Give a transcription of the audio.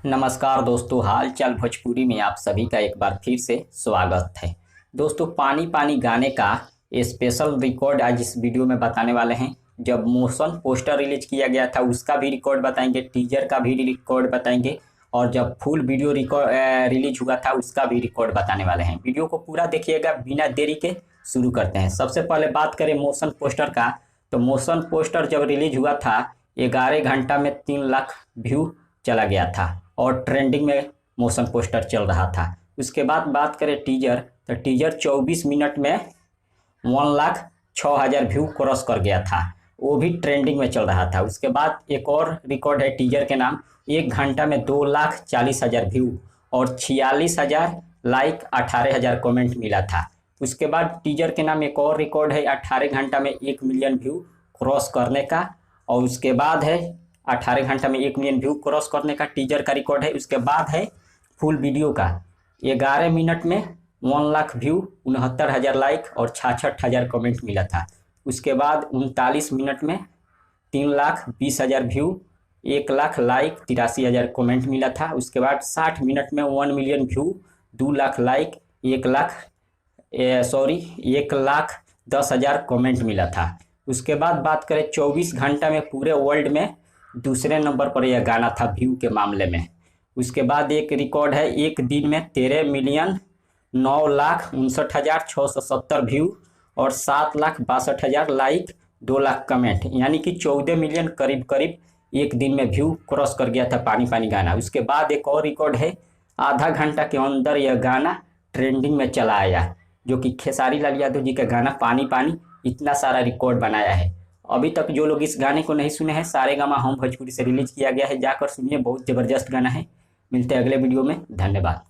नमस्कार दोस्तों, हाल चाल भोजपुरी में आप सभी का एक बार फिर से स्वागत है। दोस्तों, पानी पानी गाने का स्पेशल रिकॉर्ड आज इस वीडियो में बताने वाले हैं। जब मोशन पोस्टर रिलीज किया गया था उसका भी रिकॉर्ड बताएंगे, टीजर का भी रिकॉर्ड बताएंगे और जब फुल वीडियो रिकॉर्ड रिलीज हुआ था उसका भी रिकॉर्ड बताने वाले हैं। वीडियो को पूरा देखिएगा, बिना देरी के शुरू करते हैं। सबसे पहले बात करें मोशन पोस्टर का, तो मोशन पोस्टर जब रिलीज हुआ था 11 घंटा में 3 लाख व्यू चला गया था और ट्रेंडिंग में मोशन पोस्टर चल रहा था। उसके बाद बात करें टीजर, तो टीजर 24 मिनट में 1,06,000 व्यू क्रॉस कर गया था, वो भी ट्रेंडिंग में चल रहा था। उसके बाद एक और रिकॉर्ड है टीजर के नाम, 1 घंटा में 2,40,000 व्यू और 46,000 लाइक, 18,000 कमेंट मिला था। उसके बाद टीजर के नाम एक और रिकॉर्ड है 18 घंटा में 1 मिलियन व्यू क्रॉस करने का, और उसके बाद है 18 घंटा में 1 मिलियन व्यू क्रॉस करने का टीजर का रिकॉर्ड है। उसके बाद है फुल वीडियो का 11 मिनट में 1 लाख व्यू, 69,000 लाइक और 66,000 कमेंट मिला था। उसके बाद 39 मिनट में 3,20,000 व्यू, 1 लाख लाइक, 83,000 कमेंट मिला था। उसके बाद 60 मिनट में 1 million view, 2 lakh like, 1,10,000 comment मिला था। उसके बाद बात करें 24 घंटा में पूरे वर्ल्ड में दूसरे नंबर पर यह गाना था व्यू के मामले में। उसके बाद एक रिकॉर्ड है, एक दिन में 13,09,59,670 व्यू और 7,62,000 लाइक, 2 लाख कमेंट, यानी कि 14 मिलियन करीब करीब एक दिन में व्यू क्रॉस कर गया था पानी पानी गाना। उसके बाद एक और रिकॉर्ड है, आधा घंटा के अंदर यह गाना ट्रेंडिंग में चला आया, जो कि खेसारी लाल यादव जी का गाना पानी पानी इतना सारा रिकॉर्ड बनाया है। अभी तक जो लोग इस गाने को नहीं सुने हैं, सारेगामा होम भोजपुरी से रिलीज किया गया है, जाकर सुनिए, बहुत ज़बरदस्त गाना है। मिलते हैं अगले वीडियो में, धन्यवाद।